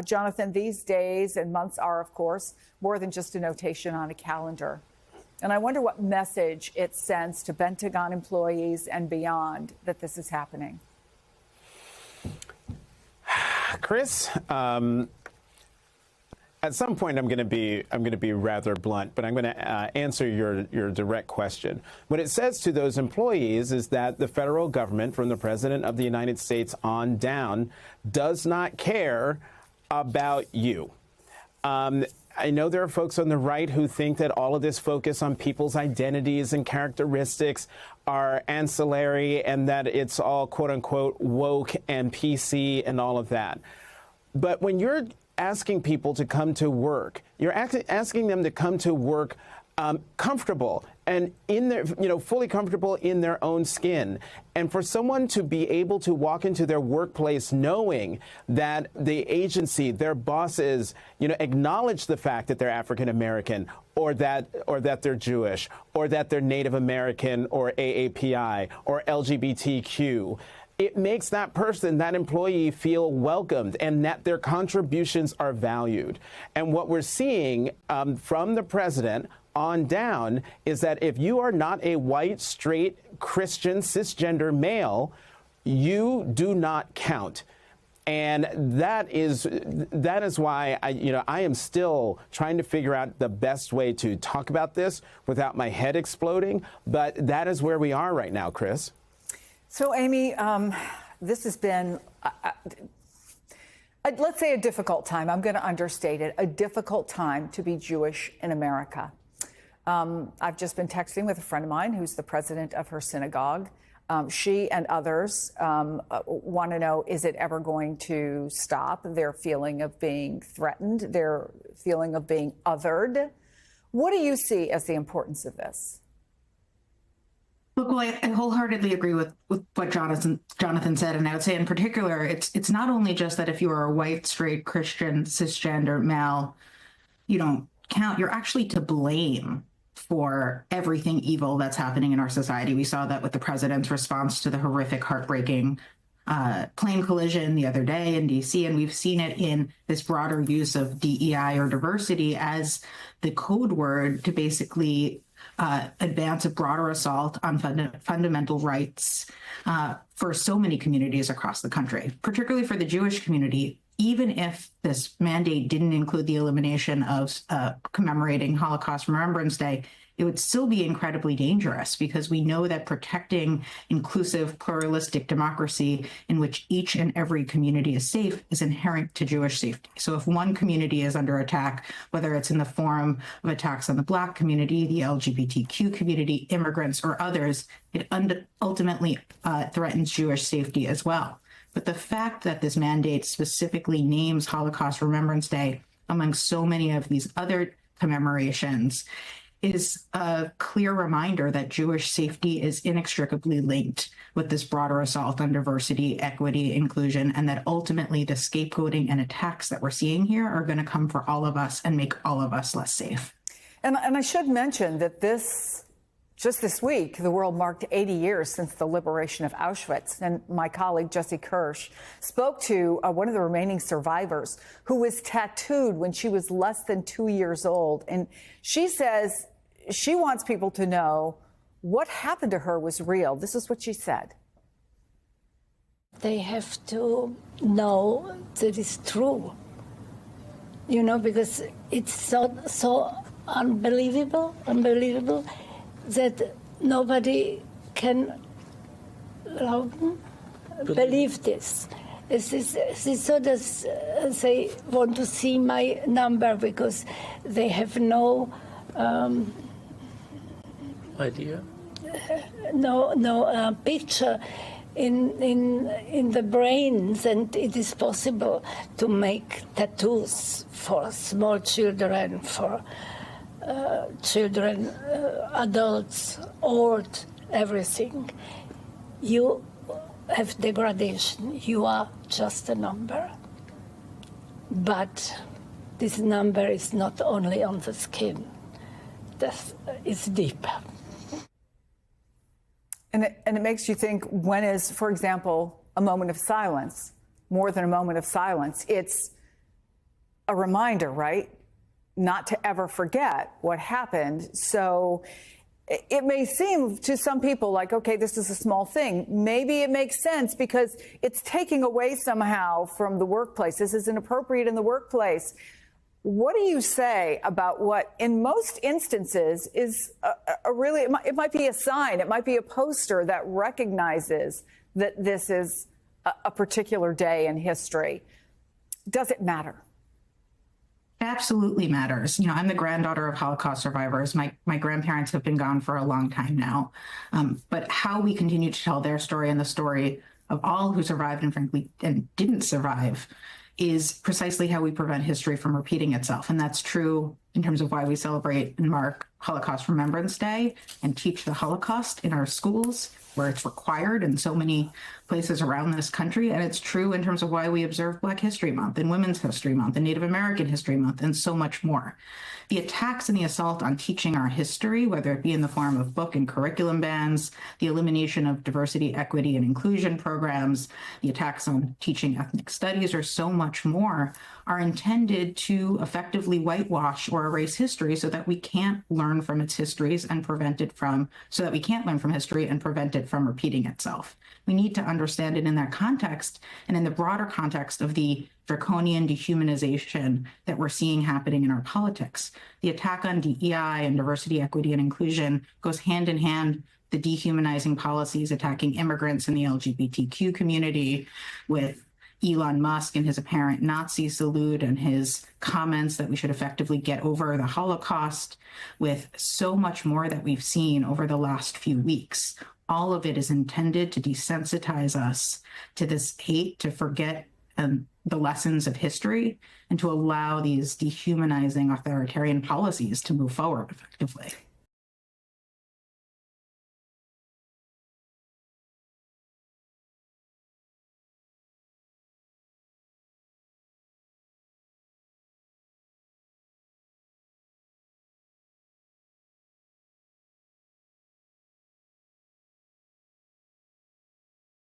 Jonathan, these days and months are, of course, more than just a notation on a calendar. And I wonder what message it sends to Pentagon employees and beyond that this is happening. Chris, at some point I'm going to be rather blunt, but I'm going to answer your direct question. What it says to those employees is that the federal government, from the President of the United States on down, does not care about you. I know there are folks on the right who think that all of this focus on people's identities and characteristics are ancillary and that it's all, quote unquote, woke and PC and all of that. But when you're asking people to come to work, you're asking them to come to work comfortable and in their, fully comfortable in their own skin. And for someone to be able to walk into their workplace knowing that the agency, their bosses, acknowledge the fact that they're African American or that they're Jewish or that they're Native American or AAPI or LGBTQ, it makes that person, that employee, feel welcomed and that their contributions are valued. And what we're seeing from the president on down is that if you are not a white, straight, Christian, cisgender male, you do not count. And that is why I am still trying to figure out the best way to talk about this without my head exploding. But that is where we are right now, Chris. So, Amy, this has been, let's say, a difficult time. I'm going to understate it, a difficult time to be Jewish in America. I've just been texting with a friend of mine who's the president of her synagogue. She and others want to know, is it ever going to stop? Their feeling of being threatened, their feeling of being othered. What do you see as the importance of this? Look, well, I wholeheartely agree with what Jonathan said, and I would say in particular, it's not only just that if you are a white, straight, Christian, cisgender male, you don't count. You're actually to blame for everything evil that's happening in our society. We saw that with the president's response to the horrific, heartbreaking plane collision the other day in D.C., and we've seen it in this broader use of DEI or diversity as the code word to basically advance a broader assault on fundamental rights for so many communities across the country, particularly for the Jewish community. Even if this mandate didn't include the elimination of commemorating Holocaust Remembrance Day, it would still be incredibly dangerous because we know that protecting inclusive, pluralistic democracy in which each and every community is safe is inherent to Jewish safety. So if one community is under attack, whether it's in the form of attacks on the Black community, the LGBTQ community, immigrants, or others, it ultimately threatens Jewish safety as well. But the fact that this mandate specifically names Holocaust Remembrance Day among so many of these other commemorations is a clear reminder that Jewish safety is inextricably linked with this broader assault on diversity, equity, inclusion, and that ultimately the scapegoating and attacks that we're seeing here are going to come for all of us and make all of us less safe. And I should mention that just this week, the world marked 80 years since the liberation of Auschwitz. And my colleague, Jesse Kirsch, spoke to one of the remaining survivors who was tattooed when she was less than 2 years old. And she says she wants people to know what happened to her was real. This is what she said. They have to know that it's true, because it's so unbelievable, that nobody can believe this. It's so that they want to see my number because they have no idea, no picture in the brains, and it is possible to make tattoos for small children, for children, adults, old, everything. You have degradation. You are just a number. But this number is not only on the skin. It's deep. And it makes you think, when is, for example, a moment of silence more than a moment of silence? It's a reminder, right? Not to ever forget what happened. So it may seem to some people like, okay, this is a small thing. Maybe it makes sense because it's taking away somehow from the workplace. This is inappropriate in the workplace. What do you say about what, in most instances, is a really, it might be a sign, it might be a poster that recognizes that this is a particular day in history? Does it matter? It absolutely matters. You know, I'm the granddaughter of Holocaust survivors. My grandparents have been gone for a long time now. But how we continue to tell their story and the story of all who survived and frankly and didn't survive is precisely how we prevent history from repeating itself. And that's true in terms of why we celebrate and mark Holocaust Remembrance Day and teach the Holocaust in our schools, where it's required in so many places around this country. And it's true in terms of why we observe Black History Month and Women's History Month and Native American History Month and so much more. The attacks and the assault on teaching our history, whether it be in the form of book and curriculum bans, the elimination of diversity, equity, and inclusion programs, the attacks on teaching ethnic studies, or so much more, are intended to effectively whitewash or erase history so that we can't learn from its histories and prevent it from, so that we can't learn from history and prevent it from repeating itself. We need to understand it in that context and in the broader context of the draconian dehumanization that we're seeing happening in our politics. The attack on DEI and diversity, equity, and inclusion goes hand in hand with the dehumanizing policies attacking immigrants in the LGBTQ community, with Elon Musk and his apparent Nazi salute and his comments that we should effectively get over the Holocaust, with so much more that we've seen over the last few weeks. All of it is intended to desensitize us to this hate, to forget the lessons of history, and to allow these dehumanizing authoritarian policies to move forward effectively.